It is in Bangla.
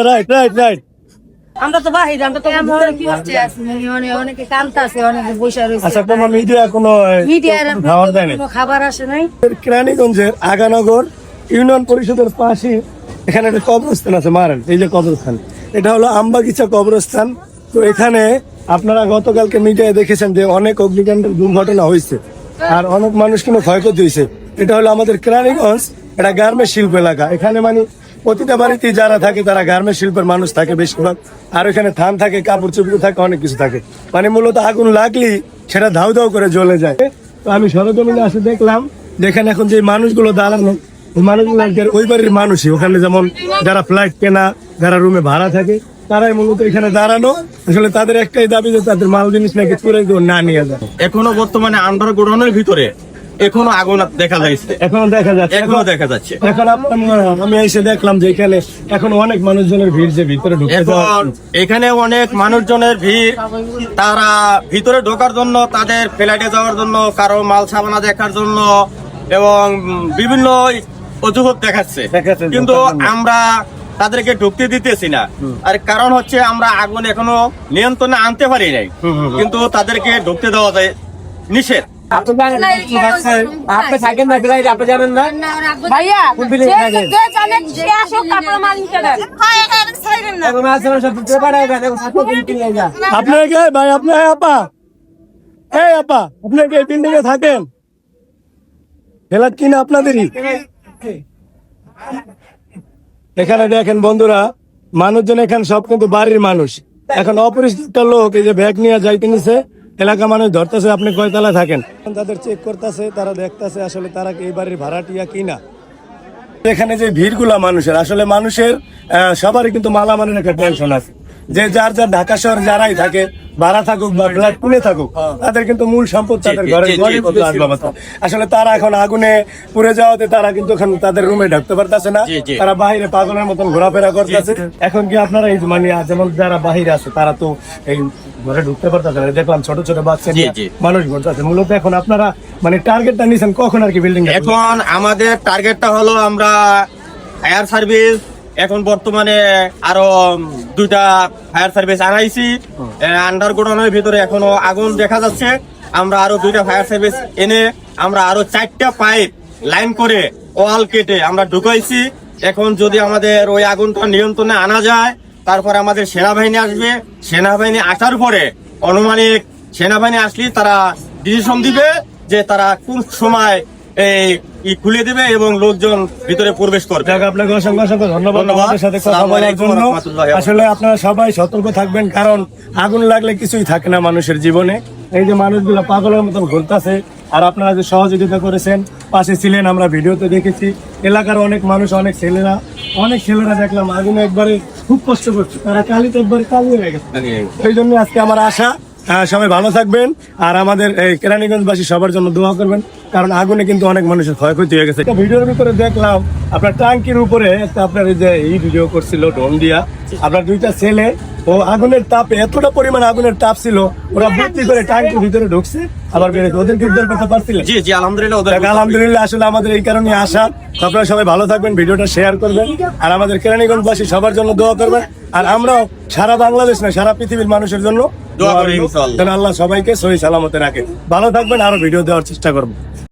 Right right right. আমরা তো বাহিরে, আমরা তো অনেকে কামতাছে, অনেকে বসে রয়েছে। আচ্ছা, কোনো মিডিয়া কোনো মিডিয়ার খাবার দেয় না? কোনো খাবার আসে নাই। কেরানীগঞ্জের আগানগর ইউনিয়ন পরিষদের পাশে এখানে একটা কবরস্থান আছে মারেন, এই যে কবরস্থান, এটা হলো আমবাগিচা কবরস্থান। তো এখানে আপনারা গতকালকে মিডিয়ায় দেখেছেন যে অনেক অগ্নিকাণ্ডের দুর্ঘটনা হয়েছে আর অনেক মানুষ কিন্তু ক্ষয়ক্ষতি হয়েছে। এটা হলো আমাদের কেরানীগঞ্জ, এটা গার্মেন্টস শিল্প এলাকা। এখানে মানে প্রতিটা বাড়িতে যারা থাকে তারা গার্মেন্টস শিল্পের মানুষ থাকে বেশিরভাগ। আর এখানে ধান থাকে, কাপড় চোপড় থাকে, অনেক কিছু থাকে। মানে মূলত আগুন লাগলেই সেটা ধাউ ধাউ করে জ্বলে যায়। তো আমি সরজমিনে আসে দেখলাম যেখানে এখন যে মানুষগুলো দাঁড়ানো, ওই মানুষগুলো ওই বাড়ির মানুষই। ওখানে যেমন যারা ফ্ল্যাট কেনা, যারা রুমে ভাড়া থাকে, তারাই মূলত এখানে দাঁড়ানো। আসলে তাদের একটাই দাবি যে তাদের মাল জিনিস নাকি চুরে না নিয়ে যায়। এখনো বর্তমানে আন্ডার গোডাউনের ভিতরে এখনো আগুন দেখা যাচ্ছে, এখনো দেখা যাচ্ছে। এখন আমি এসে দেখলাম যে এখানে এখন অনেক মানুষজনের ভিড়, যে ভিতরে ঢুকে এখন এখানে অনেক মানুষজনের ভিড়। তারা ভিতরে ঢোকার জন্য, তাদের ফ্ল্যাটে যাওয়ার জন্য, কারো মাল সামানা দেখার জন্য এবং বিভিন্ন অজুহাত দেখাচ্ছে, কিন্তু আমরা তাদেরকে ঢুকতে দিতেছি না। আর কারণ হচ্ছে আমরা আগুন এখনো নিয়ন্ত্রণে আনতে পারি নাই, কিন্তু তাদেরকে ঢুকতে দেওয়া যায় নিষেধ। আপনি থাকেন না, আপনি জানেন না ভাইয়া আপনাকে ভাই, আপনার আপা, এই আপা, আপনার কি বিল্ডিং এ থাকেন? ফেলার কিনা আপনাদেরই। এখানে দেখেন বন্ধুরা, মানুষজন এখানে সব কিন্তু বাড়ির মানুষ। এখন অপরিচিত লোক এই যে ব্যাগ নিয়ে যাইতে নিছে, এলাকা মানুষ ধরতেছে আপনি কয়তলা থাকেন, তাদের চেক করতেছে, তারা দেখতেছে আসলে তারা এই বাড়ির ভাড়াটিয়া কিনা। এখানে যে ভিড়গুলা মানুষের, আসলে মানুষের সবারই কিন্তু মালামালের একটা টেনশন আছে। যে যার যার ঢাকা শহর যারাই থাকে, ভাড়া থাকুক বা ফ্ল্যাট কিনে থাকুক, তাদের কিন্তু মূল সম্পদ তাদের ঘরের আসবাবপত্র। আসলে তারা এখন আগুনে পুড়ে যাওয়াতে তারা কিন্তু এখন তাদের রুমে ঢুকতে পারতেছে না, তারা বাহিরে পাগলের মতন ঘোরাফেরা করতেছে। এখন কি আপনারা এই মানে যেমন যারা বাহিরে আছে তারা তো এই ঘরে ঢুকতে পারতেছে না, দেখলাম ছোট ছোট বাচ্চা নিয়ে মানুষ ঘুরতেছে। মূলত এখন আপনারা মানে টার্গেটটা নিয়েছেন কখন আর কি বিল্ডিং? এখন আমাদের টার্গেটটা হলো আমরা ফায়ার সার্ভিস, এখন বর্তমানে আরো 2টা ফায়ার সার্ভিস আনাইছি। আন্ডার গোডাউনের ভিতরে এখনো আগুন দেখা যাচ্ছে। আমরা আরো 2টা ফায়ার সার্ভিস এনে আমরা আরো 4টা পাইপ লাইন করে ওয়াল কেটে আমরা ঢুকাইছি। এখন যদি আমাদের ওই আগুনটা নিয়ন্ত্রণে আনা যায়, তারপরে আমাদের সেনাবাহিনী আসবে। সেনাবাহিনী আসার পরে অনুমানিক সেনাবাহিনী আসলে তারা ডিসিশন দিবে যে তারা কোন সময় এই খুলে দেবে এবং লোকজন ভিতরে প্রবেশ করবে। আপনাকে অসংখ্য অসংখ্য ধন্যবাদ আমাদের সাথে কথা বলার জন্য। আসলে আপনারা সবাই সতর্ক থাকবেন, কারণ আগুন লাগলে কিছুই থাকে না মানুষের জীবনে। এই যে মানুষগুলো পাগলের মতন ঘুরতেছে, আর আপনারা যে সহযোগিতা করেছেন, পাশে ছিলেন, আমরা ভিডিওতে দেখেছি। এলাকার অনেক মানুষ, অনেক ছেলেরা দেখলাম আগুনে একবারে খুব কষ্ট করছে, তারা কালিতে একবারে কালি হয়ে গেছে। এই জন্য আজকে আমার আশা সবাই ভালো থাকবেন, আর আমাদের এই কেরানীগঞ্জবাসী সবার জন্য দোয়া করবেন, কারণ আগুনে কিন্তু অনেক মানুষের ক্ষয়ক্ষতি হয়ে গেছে। ভিডিওর ভিতরে দেখলাম আপনার ট্যাঙ্কির উপরে একটা আপনার এই যে এই ভিডিও করছিল ড্রোন দিয়া, আপনার 2টা ছেলে ও আগুনের তাপে, এতটা পরিমাণ আগুনের তাপ ছিল, ওরা বুদ্ধি করে ট্যাঙ্কির ভিতরে ঢুকছে আবার বেরোচ্ছে। ওদেরকে উদ্ধার করতে পারছিলেন? জি জি, আলহামদুলিল্লাহ। আলহামদুলিল্লাহ। আসলে আমাদের এই কারণে আশা। আপনারা সবাই ভালো থাকবেন, ভিডিওটা শেয়ার করবেন, আর আমাদের কেরানীগঞ্জবাসী সবার জন্য দোয়া করবেন। আর আমরাও সারা বাংলাদেশ না, সারা পৃথিবীর মানুষের জন্য দোয়া করি, আল্লাহ সবাইকে সহি সালামতে রাখে। ভালো থাকবেন, আরো ভিডিও দেওয়ার চেষ্টা করবো।